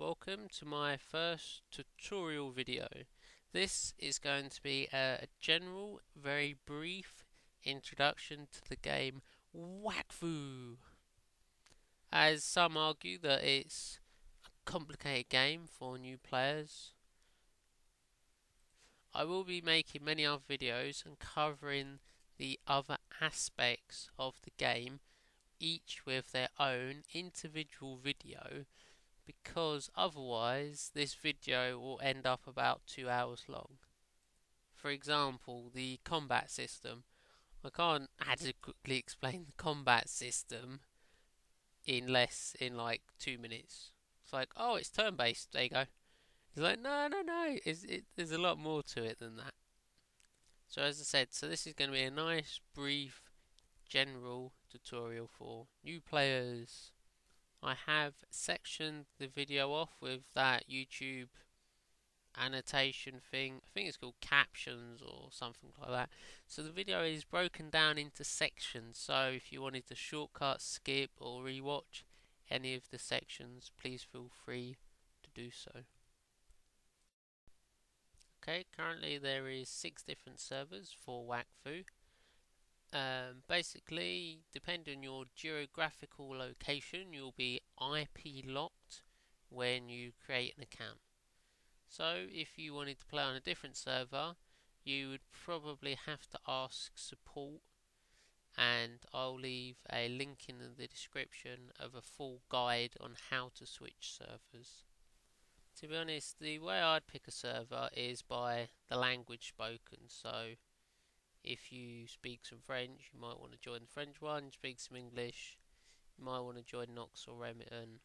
welcome to my first tutorial video. This is going to be a general, very brief introduction to the game Wakfu. As some argue that it's a complicated game for new players, I will be making many other videos and covering the other aspects of the game, each with their own individual video, because otherwise this video will end up about 2 hours long. For example, the combat system. I can't adequately explain the combat system in like 2 minutes. It's like, oh, it's turn-based, there you go. It's like, no, there's a lot more to it than that. So as I said, this is going to be a nice, brief, general tutorial for new players. I have sectioned the video off with that YouTube annotation thing. I think it's called captions or something like that. So the video is broken down into sections. So if you wanted to shortcut, skip or rewatch any of the sections, please feel free to do so. Okay, currently there is 6 different servers for Wakfu. Basically, depending on your geographical location, you'll be IP locked when you create an account. So if you wanted to play on a different server, you would probably have to ask support, and I'll leave a link in the description of a full guide on how to switch servers. To be honest, the way I'd pick a server is by the language spoken. So if you speak some French, you might want to join the French one. You speak some English, you might want to join Nox or Remington.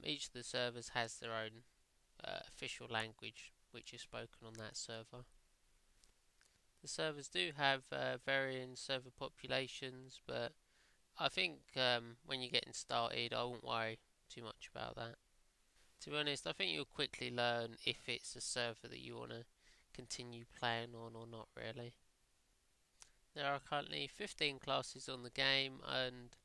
Each of the servers has their own official language which is spoken on that server. The servers do have varying server populations, but I think when you're getting started, I won't worry too much about that. To be honest, I think you'll quickly learn if it's a server that you want to continue playing on or not really. There are currently 15 classes on the game, and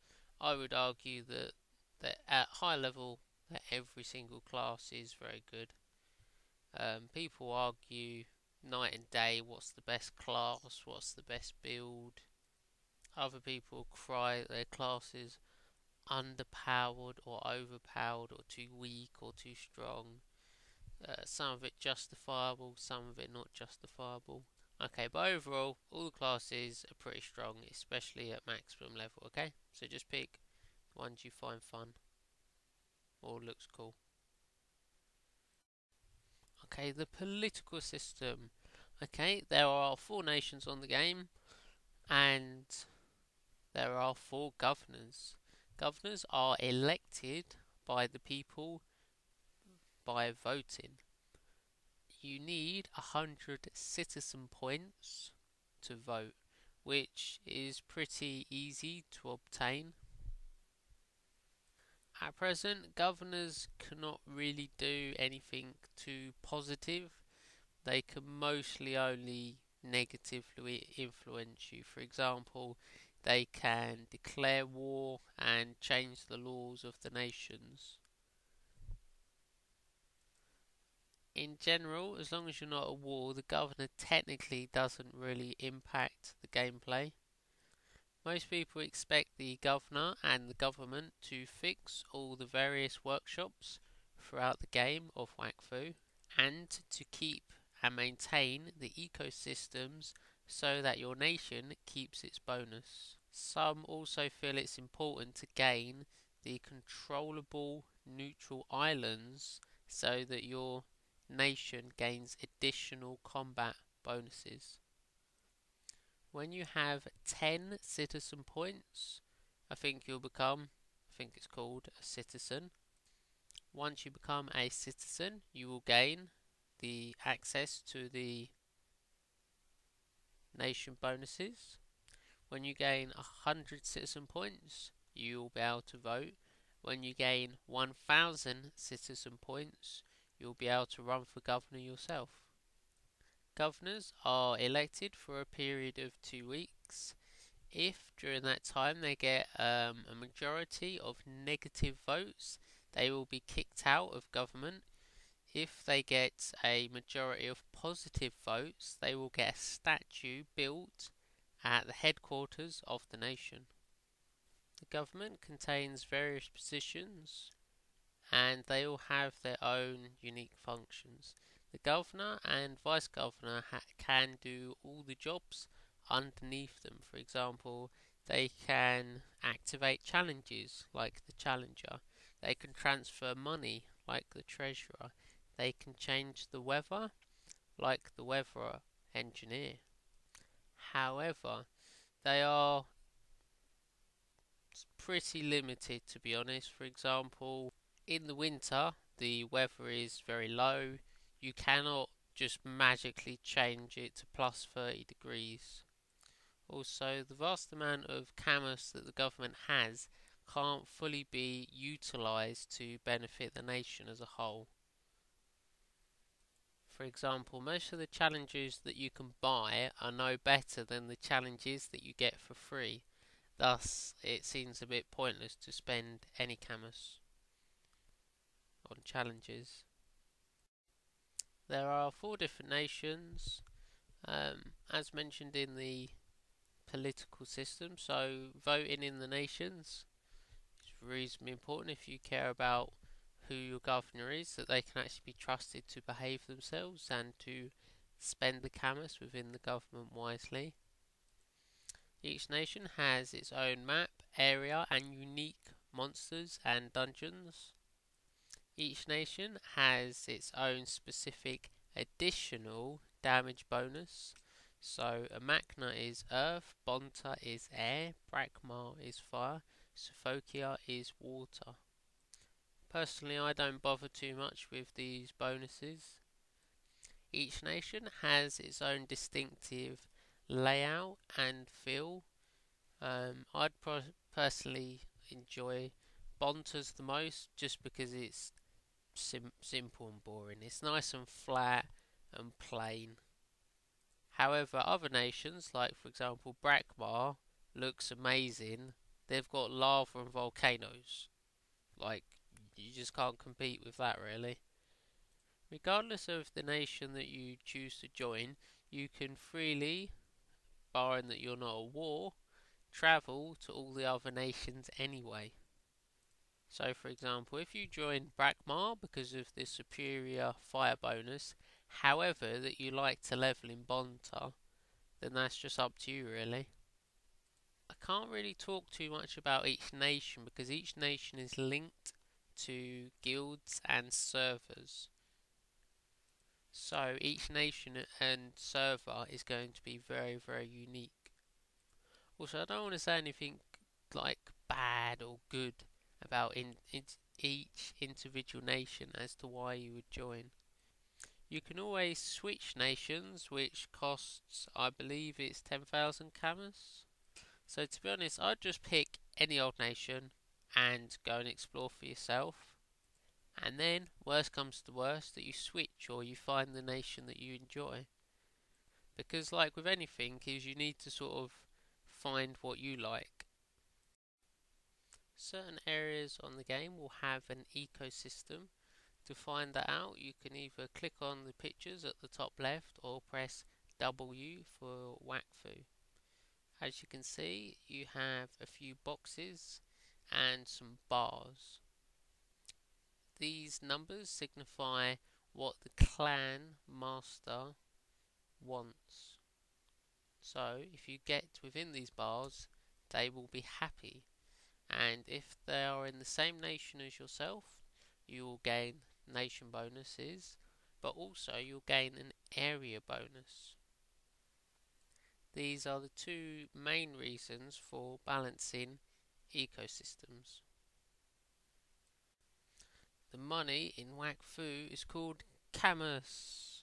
I would argue that at high level that every single class is very good. People argue night and day what's the best class, what's the best build. Other people cry that their class is underpowered or overpowered or too weak or too strong. Some of it justifiable, some of it not justifiable. Okay, but overall, all the classes are pretty strong, especially at maximum level, okay? So just pick the ones you find fun or looks cool. Okay, the political system. Okay, there are 4 nations on the game, and there are 4 governors. Governors are elected by the people by voting. You need 100 citizen points to vote, which is pretty easy to obtain. At present, governors cannot really do anything too positive. They can mostly only negatively influence you. For example, they can declare war and change the laws of the nations. In general, as long as you're not at war, the governor technically doesn't really impact the gameplay. Most people expect the governor and the government to fix all the various workshops throughout the game of Wakfu, and to keep and maintain the ecosystems so that your nation keeps its bonus. Some also feel it's important to gain the controllable neutral islands so that your nation gains additional combat bonuses. When you have 10 citizen points, I think it's called a citizen. Once you become a citizen, you will gain the access to the nation bonuses. When you gain 100 citizen points, you will be able to vote. When you gain 1000 citizen points, you'll be able to run for governor yourself. Governors are elected for a period of 2 weeks. If during that time they get a majority of negative votes, they will be kicked out of government. If they get a majority of positive votes, they will get a statue built at the headquarters of the nation. The government contains various positions and they all have their own unique functions. The governor and vice governor can do all the jobs underneath them. For example, they can activate challenges like the challenger. They can transfer money like the treasurer. They can change the weather like the weather engineer. However, they are pretty limited, to be honest. For example, in the winter the weather is very low. You cannot just magically change it to plus 30 degrees. Also, the vast amount of camas that the government has can't fully be utilised to benefit the nation as a whole. For example, most of the challenges that you can buy are no better than the challenges that you get for free. Thus, it seems a bit pointless to spend any camas on challenges. There are 4 different nations, as mentioned in the political system, so voting in the nations is reasonably important if you care about who your governor is, that they can actually be trusted to behave themselves and to spend the camas within the government wisely. Each nation has its own map, area and unique monsters and dungeons. Each nation has its own specific additional damage bonus. So Amacna is earth, Bonta is air, Brakmar is fire, Sophokia is water. Personally, I don't bother too much with these bonuses. Each nation has its own distinctive layout and feel. I'd personally enjoy Bonta's the most, just because it's simple and boring. It's nice and flat and plain. However, other nations, like for example Brakmar, looks amazing. They've got lava and volcanoes. Like, you just can't compete with that, really. Regardless of the nation that you choose to join, you can freely, barring that you're not at war, travel to all the other nations anyway. So for example, if you join Brakmar because of the superior fire bonus, however that you like to level in Bonta, then that's just up to you, really. I can't really talk too much about each nation because each nation is linked to guilds and servers. So each nation and server is going to be very, very unique. Also, I don't want to say anything like bad or good about each individual nation as to why you would join. You can always switch nations, which costs, I believe it's 10,000 camas. So to be honest, I'd just pick any old nation and go and explore for yourself. And then, worst comes to worst, that you switch or you find the nation that you enjoy. Because like with anything, is you need to sort of find what you like. Certain areas on the game will have an ecosystem. To find that out, you can either click on the pictures at the top left or press W for Wakfu. As you can see, you have a few boxes and some bars. These numbers signify what the clan master wants. So if you get within these bars, they will be happy. And if they are in the same nation as yourself, you will gain nation bonuses, but also you'll gain an area bonus. These are the 2 main reasons for balancing ecosystems. The money in Wakfu is called camas.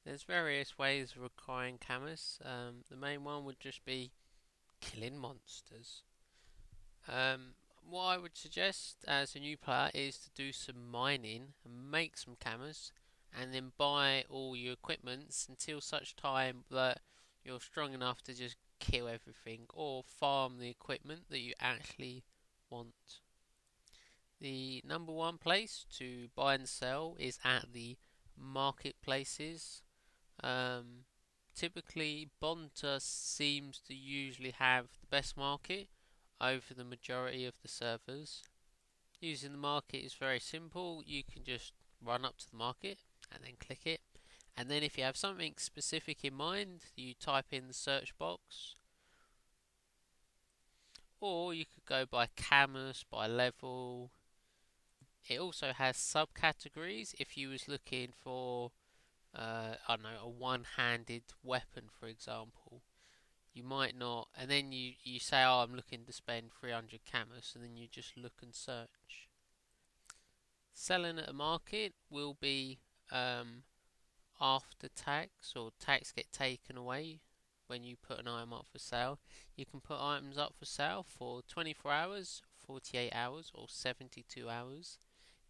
There's various ways of acquiring camas. The main one would just be killing monsters. What I would suggest as a new player is to do some mining and make some camas, and then buy all your equipments until such time that you're strong enough to just kill everything or farm the equipment that you actually want. The number one place to buy and sell is at the marketplaces. Typically, Bonta seems to usually have the best market over the majority of the servers. Using the market is very simple. You can just run up to the market and then click it. And then if you have something specific in mind, you type in the search box. Or you could go by camus, by level. It also has subcategories if you was looking for, I don't know, a one-handed weapon, for example. You might not, and then you say, oh, I'm looking to spend 300 camus, and then you just look and search. Selling at a market will be after tax, or tax get taken away when you put an item up for sale. You can put items up for sale for 24 hours, 48 hours, or 72 hours.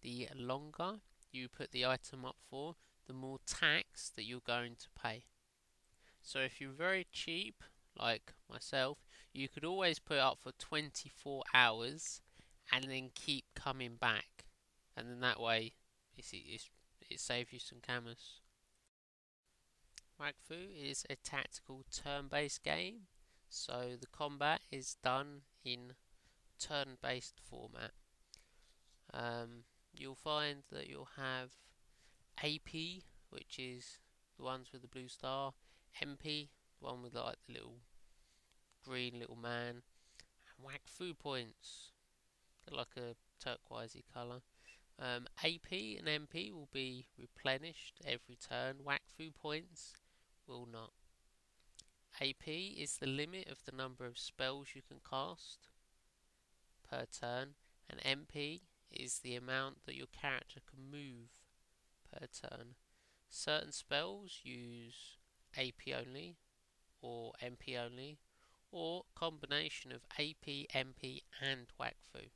The longer you put the item up for, the more tax that you're going to pay. So if you're very cheap, like myself, you could always put it up for 24 hours and then keep coming back. And then that way, it saves you some camus. Wakfu is a tactical turn-based game, so the combat is done in turn-based format. You'll find that you'll have AP, which is the ones with the blue star, MP, the one with like the little green little man, and Wakfu points, they're like a turquoisey colour. AP and MP will be replenished every turn. Wakfu points will not. AP is the limit of the number of spells you can cast per turn, and MP is the amount that your character can move per turn. Certain spells use AP only, or MP only, or combination of AP, MP and Wakfu.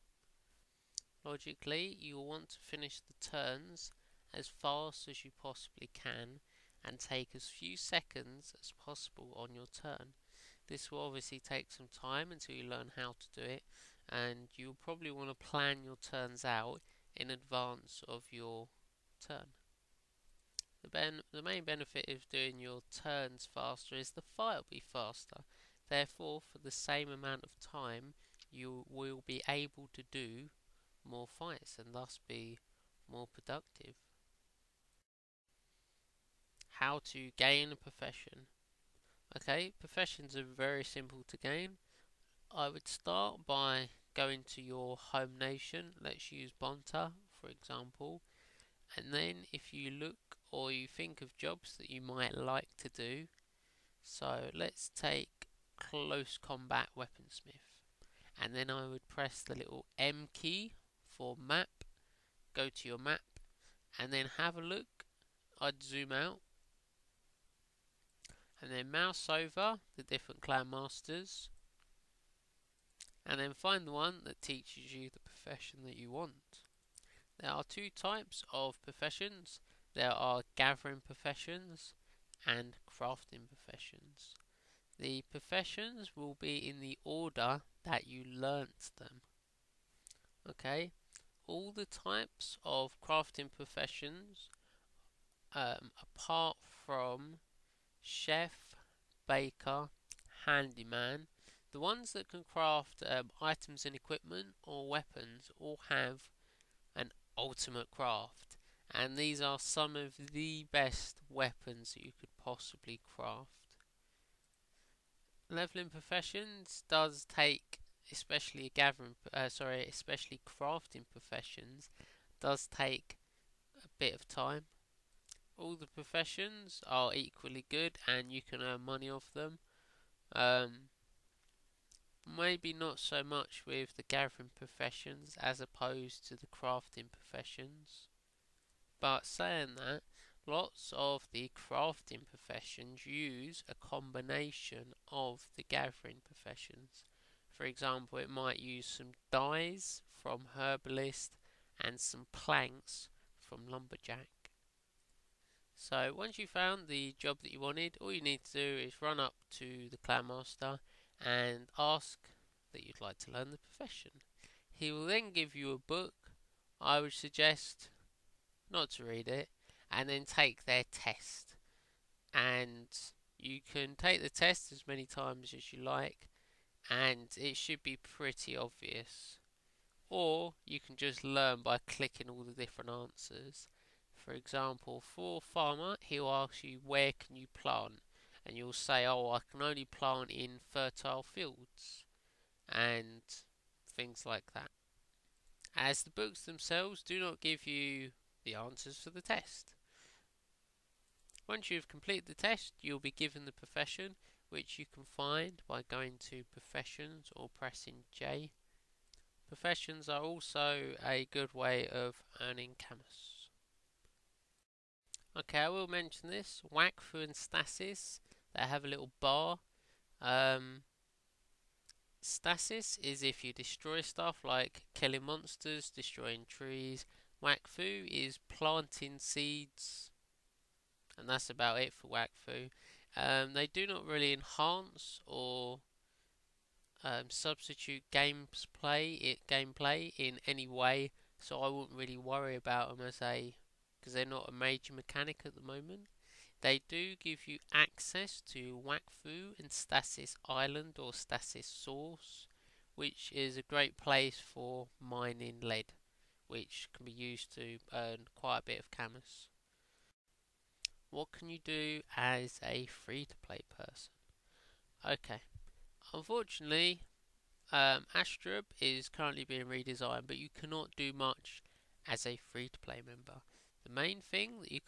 Logically, you will want to finish the turns as fast as you possibly can and take as few seconds as possible on your turn. This will obviously take some time until you learn how to do it, and you'll probably want to plan your turns out in advance of your turn. The main benefit of doing your turns faster is the fight will be faster. Therefore, for the same amount of time, you will be able to do more fights and thus be more productive. How to gain a profession. Okay, professions are very simple to gain. I would start by going to your home nation. Let's use Bonta, for example. And then if you look or you think of jobs that you might like to do, so let's take close combat weaponsmith, and then I would press the little M key for map, go to your map, and then have a look. I'd zoom out, and then mouse over the different clan masters, and then find the one that teaches you the profession that you want. There are two types of professions. There are gathering professions and crafting professions. The professions will be in the order that you learnt them. Okay, all the types of crafting professions, apart from chef, baker, handyman, the ones that can craft items and equipment or weapons all have an ultimate craft, and these are some of the best weapons that you could possibly craft. Leveling professions does take, especially crafting professions, does take a bit of time. All the professions are equally good, and you can earn money off them. Maybe not so much with the gathering professions as opposed to the crafting professions. But saying that, lots of the crafting professions use a combination of the gathering professions. For example, it might use some dyes from herbalist and some planks from lumberjack. So once you've found the job that you wanted, all you need to do is run up to the clan master and ask that you'd like to learn the profession. He will then give you a book I would suggest not to read it and then take their test. And you can take the test as many times as you like, and it should be pretty obvious. Or you can just learn by clicking all the different answers. For example, for farmer, he'll ask you where can you plant, and you'll say, oh, I can only plant in fertile fields, and things like that. As the books themselves do not give you the answers for the test. Once you've completed the test, you'll be given the profession, which you can find by going to professions or pressing J. Professions are also a good way of earning camus. Okay, I will mention this. Wakfu and Stasis, they have a little bar. Stasis is if you destroy stuff like killing monsters, destroying trees. Wakfu is planting seeds, and that's about it for Wakfu. They do not really enhance or substitute gameplay in any way, so I wouldn't really worry about them because they're not a major mechanic at the moment. They do give you access to Wakfu and Stasis Island or Stasis Source, which is a great place for mining lead, which can be used to earn quite a bit of camus. What can you do as a free-to-play person? Okay, unfortunately, Astrub is currently being redesigned, but you cannot do much as a free-to-play member. The main thing that you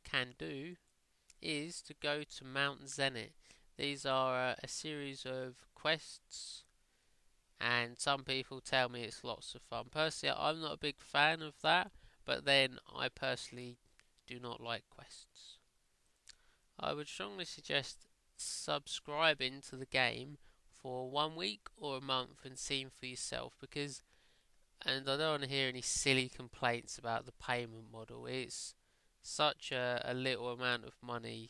can do is to go to Mount Zenith. These are a series of quests, and some people tell me it's lots of fun. Personally, I'm not a big fan of that, but then I personally do not like quests. I would strongly suggest subscribing to the game for 1 week or a month and seeing for yourself, and I don't want to hear any silly complaints about the payment model. It's such a little amount of money,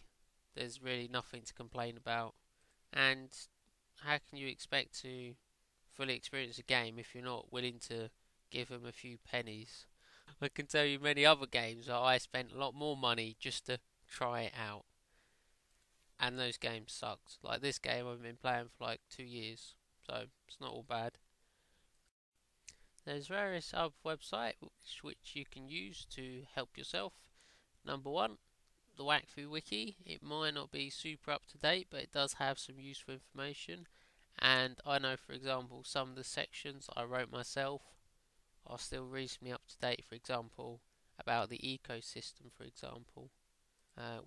there's really nothing to complain about. And how can you expect to fully experience a game if you're not willing to give them a few pennies? I can tell you many other games that I spent a lot more money just to try it out, and those games sucked. Like this game I've been playing for like 2 years, so it's not all bad. There's various other websites which you can use to help yourself. Number one, the Wakfu Wiki. It might not be super up to date, but it does have some useful information. And I know, for example, some of the sections I wrote myself are still reasonably up to date. For example, about the ecosystem, for example.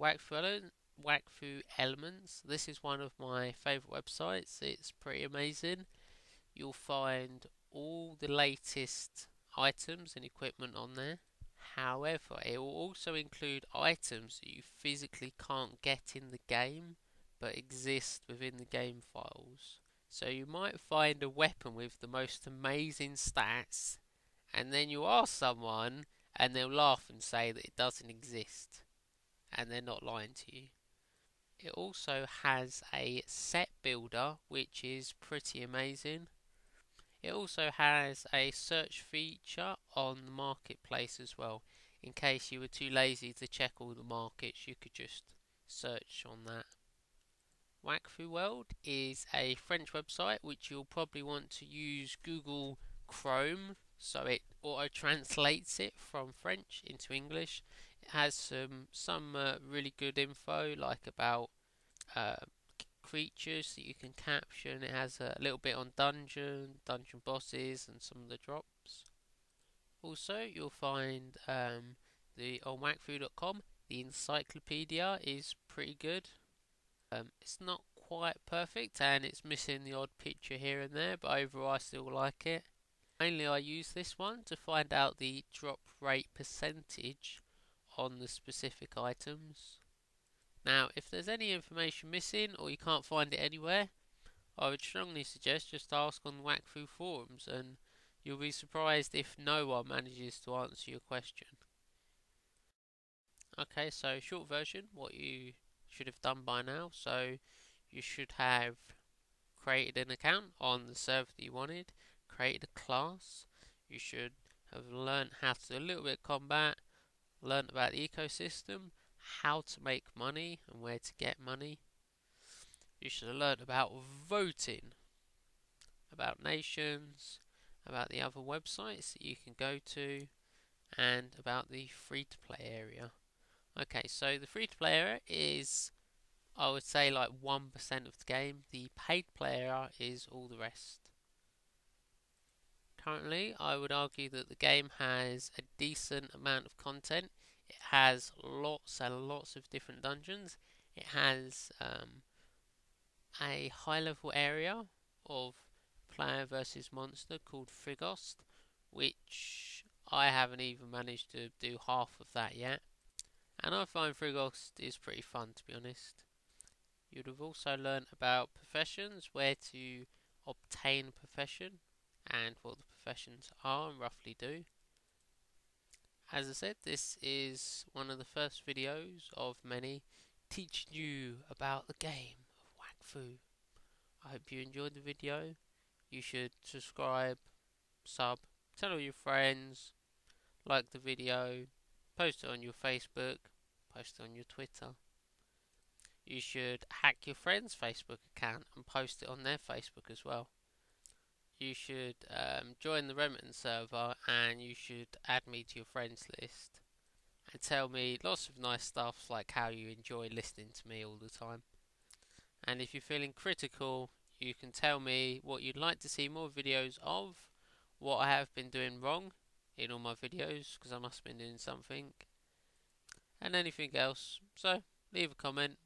Wakfu Elements. This is one of my favourite websites. It's pretty amazing. You'll find all the latest items and equipment on there. However, it will also include items that you physically can't get in the game but exist within the game files. So you might find a weapon with the most amazing stats, and then you ask someone and they'll laugh and say that it doesn't exist, and they're not lying to you. It also has a set builder, which is pretty amazing. It also has a search feature on the marketplace as well. In case you were too lazy to check all the markets, you could just search on that. Wakfu World is a French website which you'll probably want to use Google Chrome, so it auto-translates it from French into English. It has some really good info, like about creatures that you can capture, and it has a little bit on dungeon bosses and some of the drops. Also, you'll find on wakfu.com, the encyclopedia is pretty good. It's not quite perfect and it's missing the odd picture here and there, but overall I still like it. Mainly I use this one to find out the drop rate percentage on the specific items. Now, if there's any information missing or you can't find it anywhere, I would strongly suggest just ask on the Wakfu forums, and you'll be surprised if no one manages to answer your question. Okay, so short version, what you should have done by now. So you should have created an account on the server that you wanted, created a class. You should have learnt how to do a little bit of combat, learnt about the ecosystem, how to make money and where to get money. You should have learnt about voting, about nations, about the other websites that you can go to, and about the free-to-play area. Okay, so the free-to-play area is, I would say, like 1% of the game. The paid play area is all the rest. Currently, I would argue that the game has a decent amount of content. It has lots and lots of different dungeons. It has a high level area of player versus monster called Frigost, which I haven't even managed to do half of that yet. And I find Frigost is pretty fun, to be honest. You'd have also learned about professions, where to obtain a profession, and what the professions are and roughly do. As I said, this is one of the first videos of many teaching you about the game of Wakfu. I hope you enjoyed the video. You should subscribe, sub, tell all your friends, like the video, post it on your Facebook, post it on your Twitter. You should hack your friend's Facebook account and post it on their Facebook as well. You should join the Remington server, and you should add me to your friends list and tell me lots of nice stuff like how you enjoy listening to me all the time. And if you're feeling critical, you can tell me what you'd like to see more videos of, what I have been doing wrong in all my videos, because I must have been doing something, and anything else. So leave a comment,